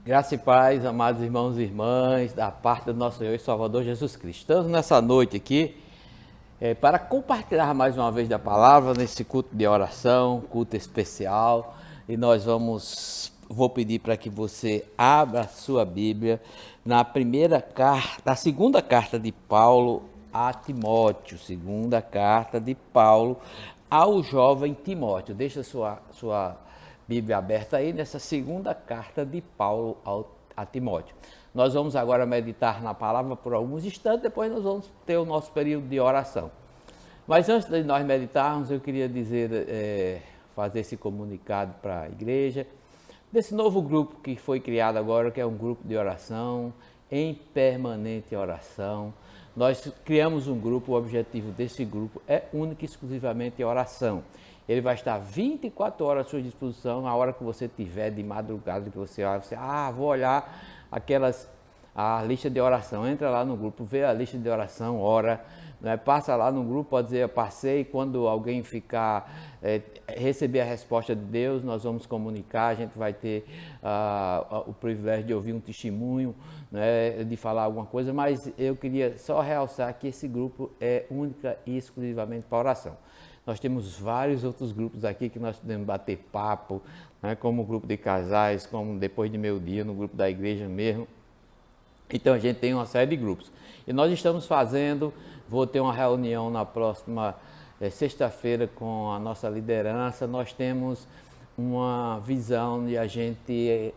Graça e paz, amados irmãos e irmãs, da parte do nosso Senhor e Salvador Jesus Cristo. Estamos nessa noite aqui para compartilhar mais uma vez da palavra nesse culto de oração, culto especial. E vou pedir para que você abra a sua Bíblia na segunda carta de Paulo a Timóteo, segunda carta de Paulo ao jovem Timóteo. Deixa sua Bíblia aberta aí nessa segunda carta de Paulo a Timóteo. Nós vamos agora meditar na palavra por alguns instantes, depois nós vamos ter o nosso período de oração. Mas antes de nós meditarmos, eu queria fazer esse comunicado para a igreja, desse novo grupo que foi criado agora, que é um grupo de oração, em permanente oração. Nós criamos um grupo, o objetivo desse grupo é único e exclusivamente oração. Ele vai estar 24 horas à sua disposição, a hora que você tiver de madrugada, que você olha, vou olhar a lista de oração. Entra lá no grupo, vê a lista de oração, ora, né? Passa lá no grupo, pode dizer, eu passei, quando alguém receber a resposta de Deus, nós vamos comunicar, a gente vai ter o privilégio de ouvir um testemunho, né, de falar alguma coisa, mas eu queria só realçar que esse grupo é única e exclusivamente para oração. Nós temos vários outros grupos aqui que nós podemos bater papo, né, como o grupo de casais, como depois de meio-dia, no grupo da igreja mesmo. Então a gente tem uma série de grupos. E nós estamos vou ter uma reunião na próxima sexta-feira com a nossa liderança. Nós temos uma visão de a gente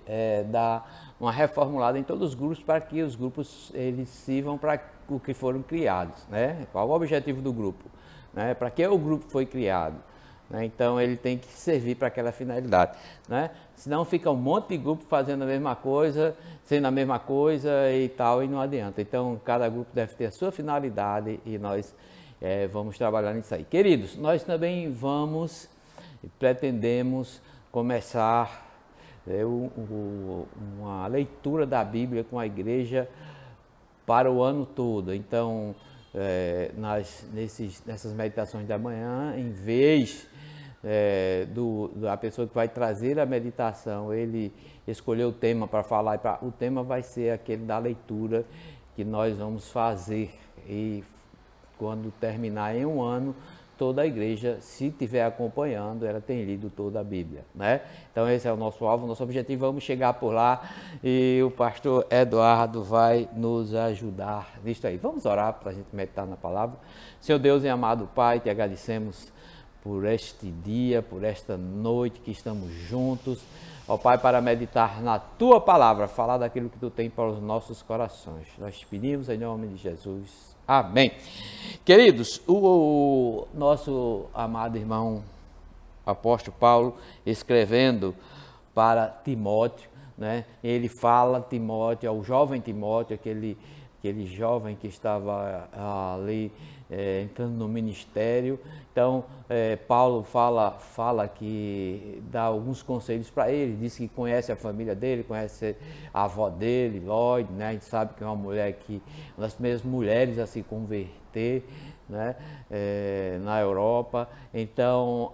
dar uma reformulada em todos os grupos para que os grupos eles sirvam para o que foram criados, né? Qual o objetivo do grupo? Né? Para que o grupo foi criado? Né? Então ele tem que servir para aquela finalidade, né? Senão fica um monte de grupo fazendo a mesma coisa, sendo a mesma coisa e tal, e não adianta. Então cada grupo deve ter a sua finalidade e nós vamos trabalhar nisso aí. Queridos, nós também pretendemos começar uma leitura da Bíblia com a igreja para o ano todo. Então nessas meditações da manhã, em vez da pessoa que vai trazer a meditação, ele escolheu o tema para falar, o tema vai ser aquele da leitura que nós vamos fazer, e quando terminar em um ano, toda a igreja, se estiver acompanhando, ela tem lido toda a Bíblia, né? Então esse é o nosso alvo, nosso objetivo. Vamos chegar por lá e o pastor Eduardo vai nos ajudar nisso aí. Vamos orar para a gente meditar na palavra. Senhor Deus e amado Pai, te agradecemos por este dia, por esta noite que estamos juntos, ó Pai, para meditar na Tua palavra, falar daquilo que Tu tem para os nossos corações. Nós te pedimos em nome de Jesus. Amém. Queridos, o nosso amado irmão apóstolo Paulo, escrevendo para Timóteo, né? Ele fala Timóteo, ao jovem Timóteo, aquele jovem que estava ali entrando no ministério. Então Paulo fala que dá alguns conselhos para ele, diz que conhece a família dele, conhece a avó dele, Lloyd, né? A gente sabe que é uma das primeiras mulheres a se converter, né? Na Europa. Então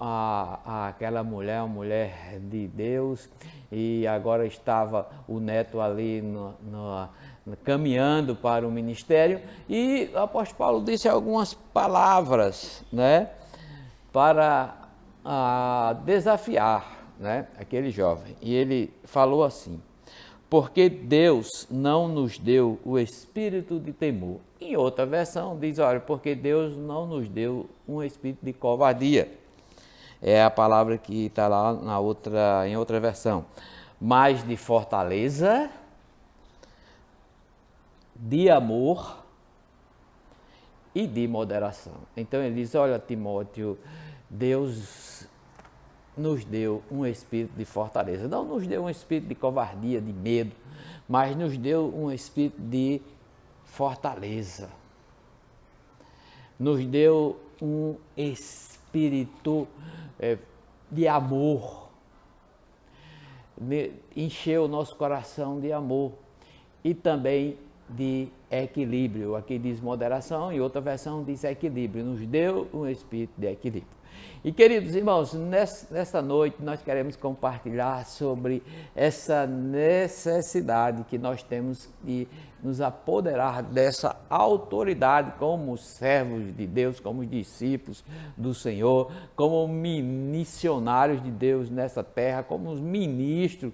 aquela mulher é uma mulher de Deus, e agora estava o neto ali caminhando para o ministério, e o apóstolo Paulo disse algumas palavras, né, para desafiar, né, aquele jovem. E ele falou assim: porque Deus não nos deu o espírito de temor. Em outra versão diz, olha, porque Deus não nos deu um espírito de covardia. É a palavra que está lá em outra versão. Mas de fortaleza, de amor e de moderação. Então ele diz, olha, Timóteo, Deus nos deu um espírito de fortaleza. Não nos deu um espírito de covardia, de medo, mas nos deu um espírito de fortaleza. Nos deu um espírito de amor. Encheu o nosso coração de amor e também de equilíbrio. Aqui diz moderação e outra versão diz equilíbrio. Nos deu um espírito de equilíbrio. E queridos irmãos, nesta noite nós queremos compartilhar sobre essa necessidade que nós temos de nos apoderar dessa autoridade como servos de Deus, como discípulos do Senhor, como missionários de Deus nessa terra, como os ministros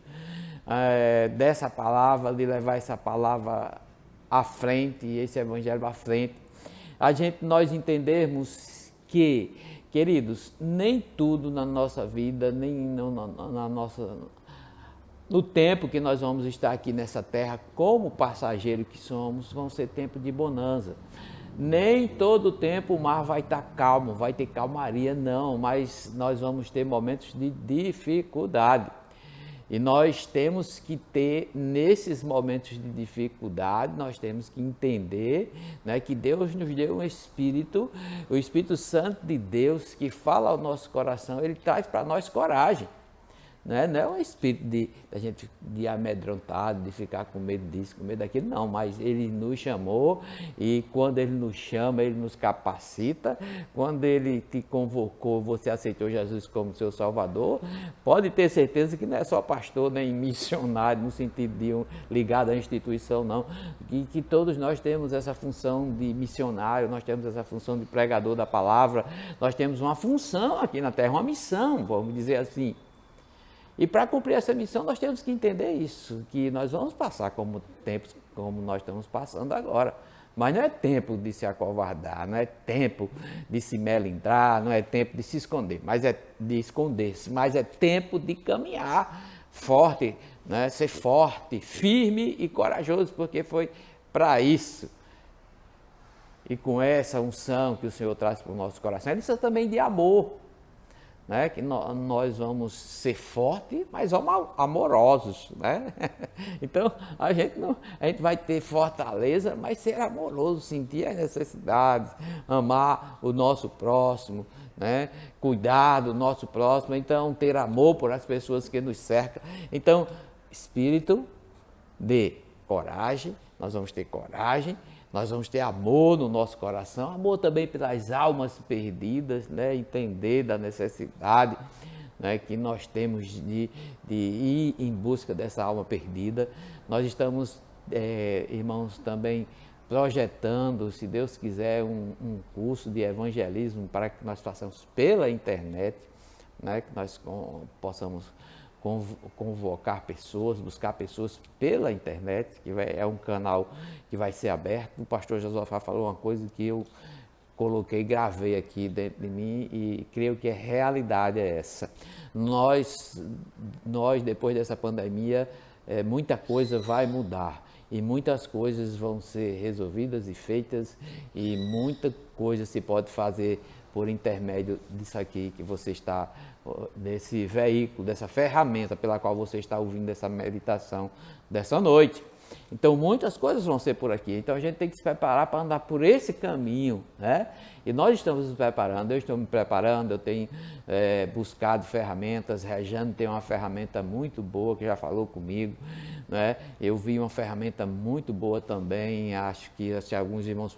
dessa palavra, de levar essa palavra à frente, esse evangelho à frente. Nós entendermos que, queridos, nem tudo na nossa vida, nem no tempo que nós vamos estar aqui nessa terra, como passageiro que somos, vão ser tempo de bonança. Nem todo tempo o mar vai estar calmo, vai ter calmaria, não, mas nós vamos ter momentos de dificuldade. E nós temos que ter, nesses momentos de dificuldade, nós temos que entender, né, que Deus nos deu um Espírito, o Espírito Santo de Deus, que fala ao nosso coração, ele traz para nós coragem. Né? Não é um espírito de amedrontado, de ficar com medo disso, com medo daquilo, não, mas ele nos chamou e quando ele nos chama, ele nos capacita. Quando ele te convocou, você aceitou Jesus como seu Salvador, pode ter certeza que não é só pastor nem missionário, no sentido de ligado à instituição, não, que todos nós temos essa função de missionário, nós temos essa função de pregador da palavra, nós temos uma função aqui na terra, uma missão, vamos dizer assim. E para cumprir essa missão, nós temos que entender isso, que nós vamos passar tempos como nós estamos passando agora. Mas não é tempo de se acovardar, não é tempo de se melindrar, não é tempo de se esconder, mas é de esconder-se, mas é tempo de caminhar forte, né? Ser forte, firme e corajoso, porque foi para isso. E com essa unção que o Senhor traz para o nosso coração, ele precisa também de amor. Né, que nós vamos ser fortes, mas amorosos, né? Então a gente vai ter fortaleza, mas ser amoroso, sentir as necessidades, amar o nosso próximo, né? Cuidar do nosso próximo, então ter amor por as pessoas que nos cercam. Então, espírito de coragem, nós vamos ter coragem. Nós vamos ter amor no nosso coração, amor também pelas almas perdidas, né? Entender da necessidade, né, que nós temos de ir em busca dessa alma perdida. Nós estamos, irmãos, também projetando, se Deus quiser, um curso de evangelismo para que nós façamos pela internet, né, que nós possamos convocar pessoas, buscar pessoas pela internet, que é um canal que vai ser aberto. O pastor Josafá falou uma coisa que eu coloquei, gravei aqui dentro de mim e creio que a realidade é essa. Nós depois dessa pandemia, muita coisa vai mudar e muitas coisas vão ser resolvidas e feitas e muita coisa se pode fazer por intermédio disso aqui que você está, desse veículo, dessa ferramenta pela qual você está ouvindo essa meditação dessa noite. Então muitas coisas vão ser por aqui, então a gente tem que se preparar para andar por esse caminho, né? E nós estamos nos preparando, eu estou me preparando, eu tenho buscado ferramentas, Rejane tem uma ferramenta muito boa que já falou comigo, né? Eu vi uma ferramenta muito boa também, acho que se alguns irmãos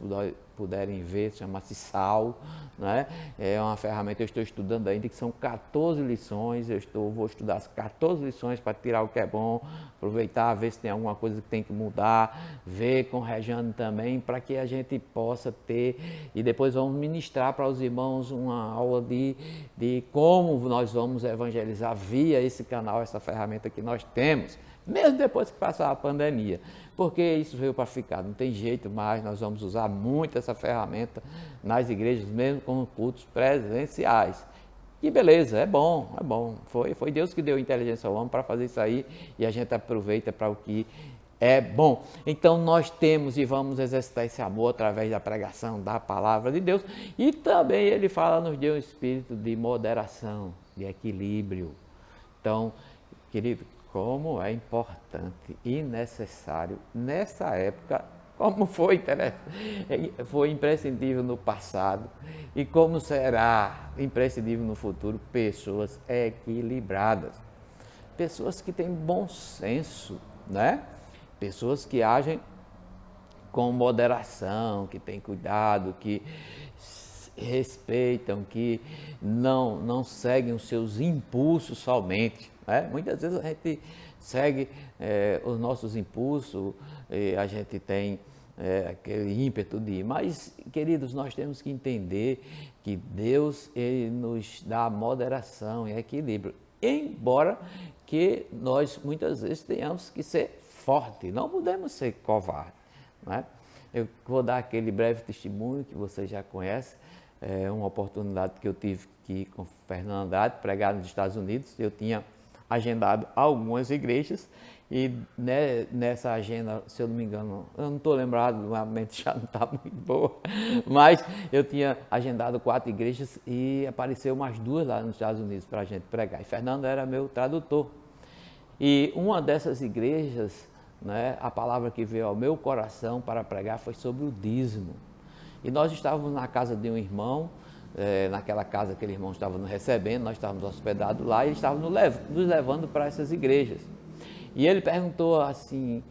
puderem ver, chama-se Sal, né? É uma ferramenta, eu estou estudando ainda, que são 14 lições, vou estudar as 14 lições para tirar o que é bom, aproveitar, ver se tem alguma coisa que tem que mudar, ver com Rejane também, para que a gente possa ter, e depois vamos ministrar para os irmãos uma aula de como nós vamos evangelizar via esse canal, essa ferramenta que nós temos, mesmo depois que passar a pandemia, porque isso veio para ficar, não tem jeito mais, nós vamos usar muito essa ferramenta nas igrejas, mesmo com cultos presenciais. E beleza, é bom, foi Deus que deu inteligência ao homem para fazer isso aí e a gente aproveita para o que é bom. Então nós temos e vamos exercitar esse amor através da pregação da palavra de Deus e também ele nos deu um espírito de moderação, de equilíbrio. Então, querido, como é importante e necessário nessa época, como foi imprescindível no passado e como será imprescindível no futuro, pessoas equilibradas, pessoas que têm bom senso, né? Pessoas que agem com moderação, que têm cuidado, que respeitam, que não seguem os seus impulsos somente. Né? Muitas vezes a gente segue os nossos impulsos, a gente tem aquele ímpeto de ir. Mas, queridos, nós temos que entender que Deus ele nos dá moderação e equilíbrio. Embora que nós muitas vezes tenhamos que ser fortes, não podemos ser covardes. Né? Eu vou dar aquele breve testemunho que você já conhece, uma oportunidade que eu tive que ir com Fernando Andrade pregar nos Estados Unidos. Eu tinha agendado algumas igrejas e nessa agenda, se eu não me engano, eu não estou lembrado, a mente já não está muito boa, mas eu tinha agendado 4 igrejas e apareceu mais 2 lá nos Estados Unidos para a gente pregar. E Fernando era meu tradutor. E uma dessas igrejas, né, a palavra que veio ao meu coração para pregar foi sobre o dízimo. E nós estávamos na casa de um irmão, naquela casa que aquele irmão estava nos recebendo, nós estávamos hospedados lá e ele estava nos levando para essas igrejas. E ele perguntou assim,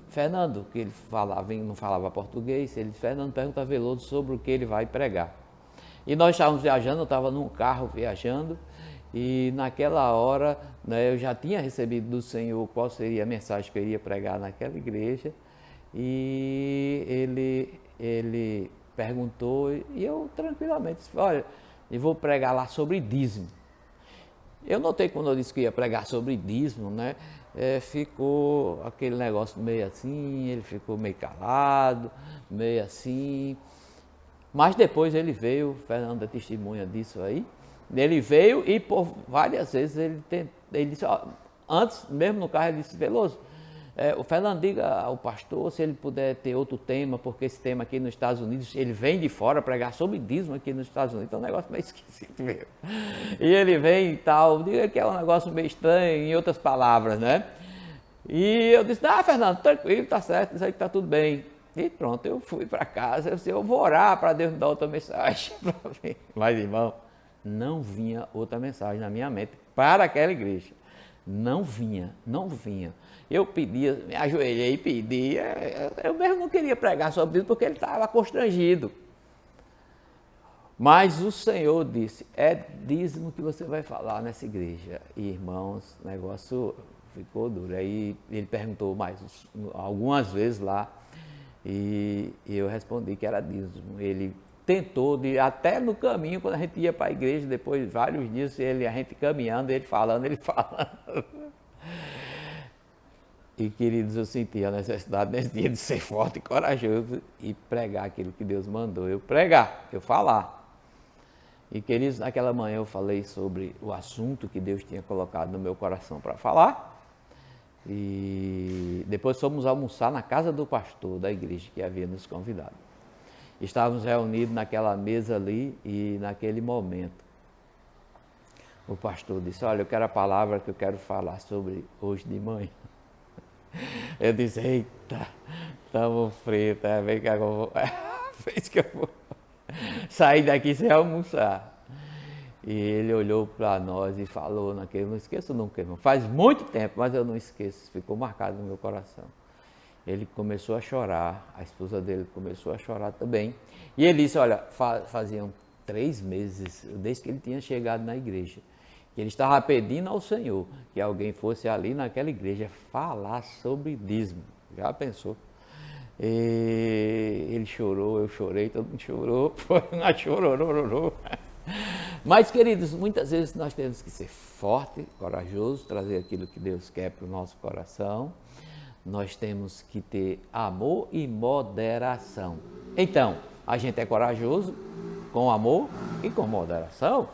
Fernando, que ele falava, não falava português, ele disse, Fernando, pergunta a Veloso sobre o que ele vai pregar. E nós estávamos viajando, eu estava num carro viajando, e naquela hora, né, eu já tinha recebido do Senhor qual seria a mensagem que eu iria pregar naquela igreja, e ele perguntou, e eu tranquilamente disse, olha, eu vou pregar lá sobre dízimo. Eu notei quando eu disse que ia pregar sobre dízimo, né, ficou aquele negócio meio assim, ele ficou meio calado, meio assim, mas depois ele veio, Fernando é testemunha disso aí, ele veio e por várias vezes ele disse, ó, antes mesmo no carro ele disse, Veloso, o Fernando diga ao pastor se ele puder ter outro tema, porque esse tema aqui nos Estados Unidos, ele vem de fora pregar sobre dízimo aqui nos Estados Unidos, então é um negócio meio esquisito mesmo. E ele vem e tal, diga que é um negócio meio estranho, em outras palavras, né? E eu disse, Fernando, tranquilo, tá certo, isso aí tá tudo bem. E pronto, eu fui para casa, eu disse, eu vou orar para Deus me dar outra mensagem para mim. Mas, irmão, não vinha outra mensagem na minha mente para aquela igreja. Não vinha. Eu pedia, me ajoelhei e pedia, eu mesmo não queria pregar sobre isso porque ele estava constrangido. Mas o Senhor disse, é dízimo que você vai falar nessa igreja. E, irmãos, o negócio ficou duro. Aí ele perguntou mais algumas vezes lá e eu respondi que era dízimo. Ele tentou, até no caminho, quando a gente ia para a igreja, depois de vários dias, a gente caminhando, ele falando. E, queridos, eu senti a necessidade nesse dia de ser forte e corajoso e pregar aquilo que Deus mandou eu pregar, eu falar. E, queridos, naquela manhã eu falei sobre o assunto que Deus tinha colocado no meu coração para falar. E depois fomos almoçar na casa do pastor da igreja que havia nos convidado. Estávamos reunidos naquela mesa ali e naquele momento o pastor disse, olha, eu quero a palavra que eu quero falar sobre hoje de manhã. Eu disse, eita, estamos fritos, vem que eu vou sair daqui sem almoçar. E ele olhou para nós e falou naquele, não esqueço nunca, irmão, faz muito tempo, mas eu não esqueço, ficou marcado no meu coração. Ele começou a chorar, a esposa dele começou a chorar também. E ele disse, olha, faziam 3 meses, desde que ele tinha chegado na igreja, que ele estava pedindo ao Senhor que alguém fosse ali naquela igreja falar sobre dízimo. Já pensou? E ele chorou, eu chorei, todo mundo chorou, foi uma chororororô. Mas, queridos, muitas vezes nós temos que ser forte, corajoso, trazer aquilo que Deus quer para o nosso coração. Nós temos que ter amor e moderação. Então, a gente é corajoso, com amor e com moderação,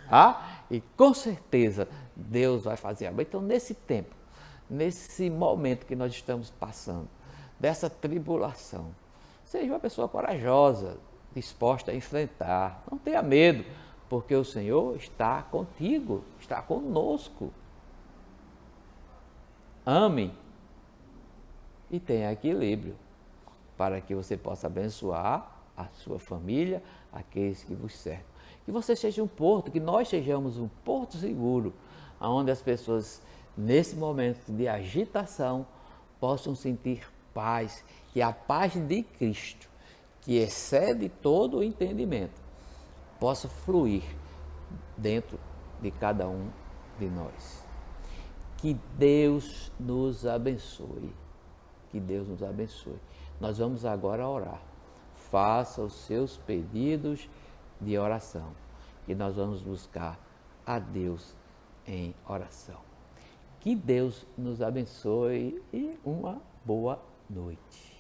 tá? E com certeza Deus vai fazer amor. Então, nesse tempo, nesse momento que nós estamos passando, dessa tribulação, seja uma pessoa corajosa, disposta a enfrentar, não tenha medo, porque o Senhor está contigo, está conosco. Ame e tenha equilíbrio, para que você possa abençoar a sua família, aqueles que vos cercam. Que você seja um porto, que nós sejamos um porto seguro, onde as pessoas, nesse momento de agitação, possam sentir paz, que a paz de Cristo, que excede todo o entendimento, possa fluir dentro de cada um de nós. Que Deus nos abençoe. Que Deus nos abençoe. Nós vamos agora orar. Faça os seus pedidos de oração. E nós vamos buscar a Deus em oração. Que Deus nos abençoe e uma boa noite.